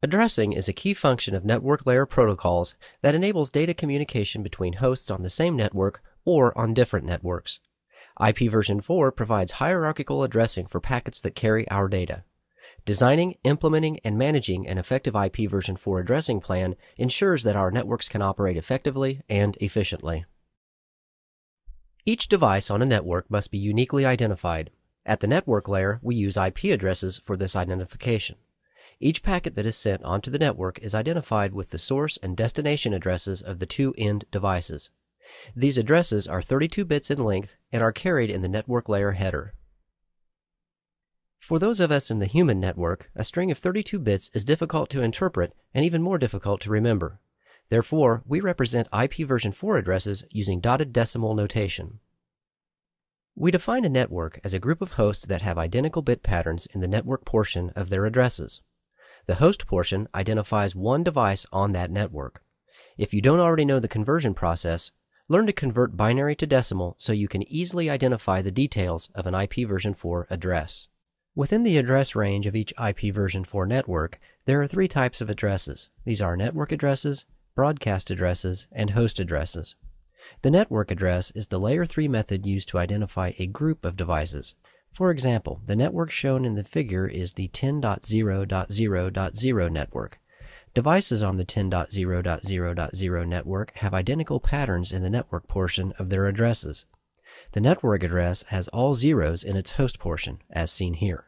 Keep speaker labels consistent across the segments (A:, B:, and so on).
A: Addressing is a key function of network layer protocols that enables data communication between hosts on the same network or on different networks. IPv4 provides hierarchical addressing for packets that carry our data. Designing, implementing, and managing an effective IPv4 addressing plan ensures that our networks can operate effectively and efficiently. Each device on a network must be uniquely identified. At the network layer, we use IP addresses for this identification. Each packet that is sent onto the network is identified with the source and destination addresses of the two end devices. These addresses are 32 bits in length and are carried in the network layer header. For those of us in the human network, a string of 32 bits is difficult to interpret and even more difficult to remember. Therefore, we represent IPv4 addresses using dotted decimal notation. We define a network as a group of hosts that have identical bit patterns in the network portion of their addresses. The host portion identifies one device on that network. If you don't already know the conversion process, learn to convert binary to decimal so you can easily identify the details of an IPv4 address. Within the address range of each IPv4 network, there are three types of addresses. These are network addresses, broadcast addresses, and host addresses. The network address is the layer 3 method used to identify a group of devices. For example, the network shown in the figure is the 10.0.0.0 network. Devices on the 10.0.0.0 network have identical patterns in the network portion of their addresses. The network address has all zeros in its host portion, as seen here.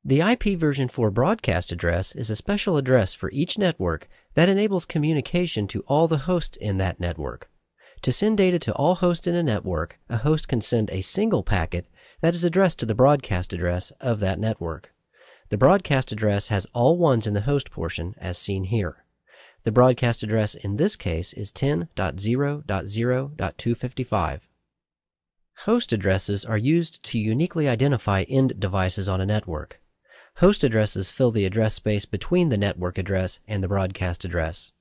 A: The IPv4 broadcast address is a special address for each network that enables communication to all the hosts in that network. To send data to all hosts in a network, a host can send a single packet that is addressed to the broadcast address of that network. The broadcast address has all ones in the host portion, as seen here. The broadcast address in this case is 10.0.0.255. Host addresses are used to uniquely identify end devices on a network. Host addresses fill the address space between the network address and the broadcast address.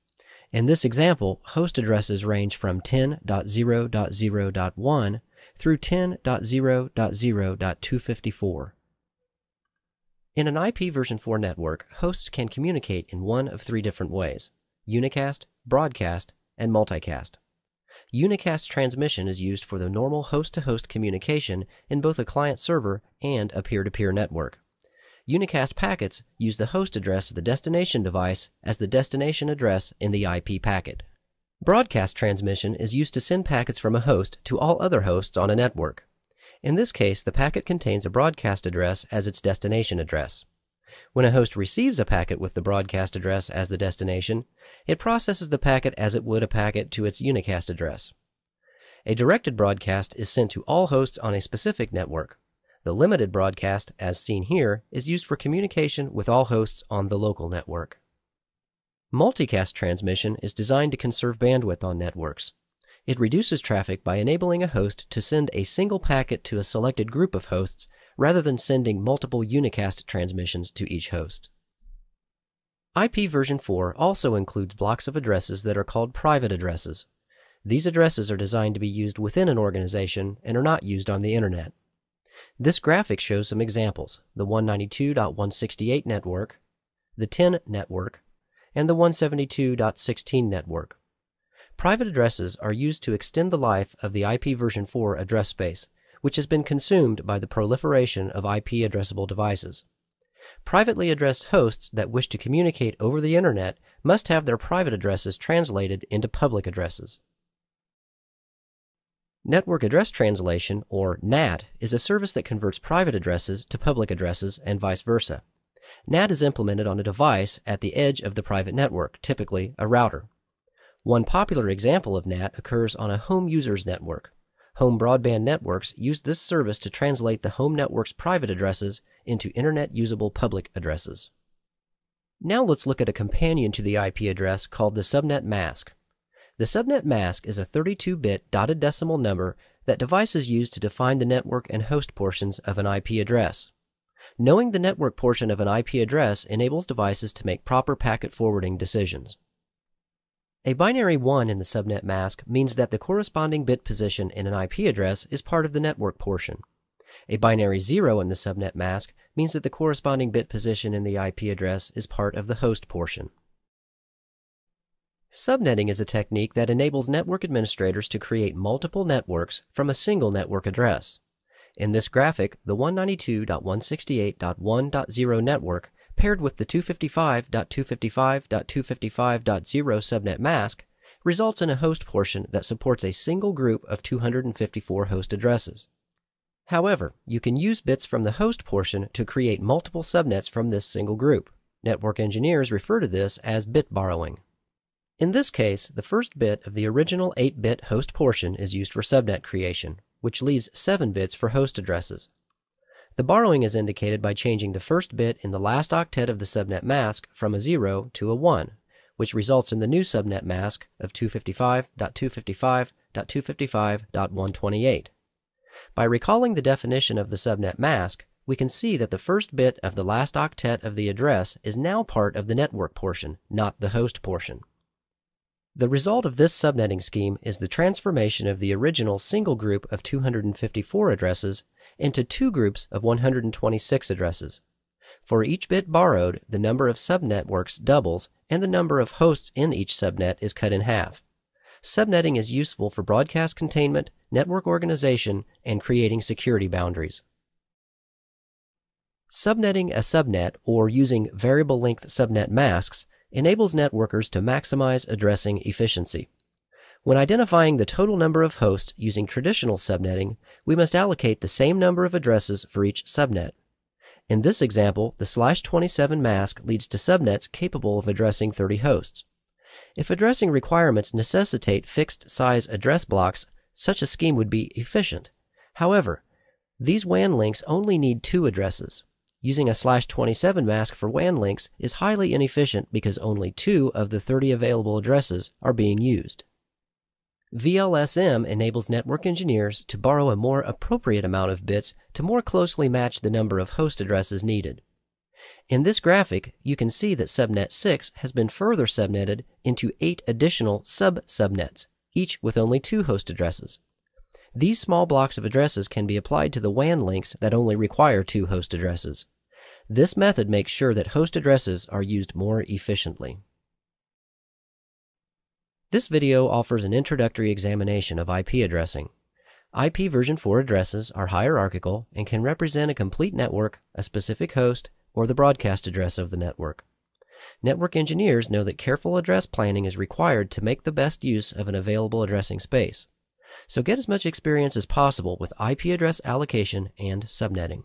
A: In this example, host addresses range from 10.0.0.1 through 10.0.0.254. In an IPv4 network, hosts can communicate in one of three different ways: unicast, broadcast, and multicast. Unicast transmission is used for the normal host-to-host communication in both a client-server and a peer-to-peer network. Unicast packets use the host address of the destination device as the destination address in the IP packet. Broadcast transmission is used to send packets from a host to all other hosts on a network. In this case, the packet contains a broadcast address as its destination address. When a host receives a packet with the broadcast address as the destination, it processes the packet as it would a packet to its unicast address. A directed broadcast is sent to all hosts on a specific network. The limited broadcast, as seen here, is used for communication with all hosts on the local network. Multicast transmission is designed to conserve bandwidth on networks. It reduces traffic by enabling a host to send a single packet to a selected group of hosts rather than sending multiple unicast transmissions to each host. IPv4 also includes blocks of addresses that are called private addresses. These addresses are designed to be used within an organization and are not used on the Internet. This graphic shows some examples: the 192.168 network, the 10 network, and the 172.16 network. Private addresses are used to extend the life of the IPv4 address space, which has been consumed by the proliferation of IP addressable devices. Privately addressed hosts that wish to communicate over the Internet must have their private addresses translated into public addresses. Network Address Translation, or NAT, is a service that converts private addresses to public addresses and vice versa. NAT is implemented on a device at the edge of the private network, typically a router. One popular example of NAT occurs on a home user's network. Home broadband networks use this service to translate the home network's private addresses into Internet-usable public addresses. Now let's look at a companion to the IP address called the subnet mask. The subnet mask is a 32-bit dotted decimal number that devices use to define the network and host portions of an IP address. Knowing the network portion of an IP address enables devices to make proper packet forwarding decisions. A binary 1 in the subnet mask means that the corresponding bit position in an IP address is part of the network portion. A binary 0 in the subnet mask means that the corresponding bit position in the IP address is part of the host portion. Subnetting is a technique that enables network administrators to create multiple networks from a single network address. In this graphic, the 192.168.1.0 network paired with the 255.255.255.0 subnet mask results in a host portion that supports a single group of 254 host addresses. However, you can use bits from the host portion to create multiple subnets from this single group. Network engineers refer to this as bit borrowing. In this case, the first bit of the original 8-bit host portion is used for subnet creation, which leaves 7 bits for host addresses. The borrowing is indicated by changing the first bit in the last octet of the subnet mask from a 0 to a 1, which results in the new subnet mask of 255.255.255.128. By recalling the definition of the subnet mask, we can see that the first bit of the last octet of the address is now part of the network portion, not the host portion. The result of this subnetting scheme is the transformation of the original single group of 254 addresses into 2 groups of 126 addresses. For each bit borrowed, the number of subnetworks doubles and the number of hosts in each subnet is cut in half. Subnetting is useful for broadcast containment, network organization, and creating security boundaries. Subnetting a subnet, or using variable length subnet masks, enables networkers to maximize addressing efficiency. When identifying the total number of hosts using traditional subnetting, we must allocate the same number of addresses for each subnet. In this example, the /27 mask leads to subnets capable of addressing 30 hosts. If addressing requirements necessitate fixed-size address blocks, such a scheme would be efficient. However, these WAN links only need 2 addresses. Using a /27 mask for WAN links is highly inefficient because only 2 of the 30 available addresses are being used. VLSM enables network engineers to borrow a more appropriate amount of bits to more closely match the number of host addresses needed. In this graphic, you can see that subnet 6 has been further subnetted into 8 additional sub-subnets, each with only 2 host addresses. These small blocks of addresses can be applied to the WAN links that only require 2 host addresses. This method makes sure that host addresses are used more efficiently. This video offers an introductory examination of IP addressing. IPv4 addresses are hierarchical and can represent a complete network, a specific host, or the broadcast address of the network. Network engineers know that careful address planning is required to make the best use of an available addressing space. So get as much experience as possible with IP address allocation and subnetting.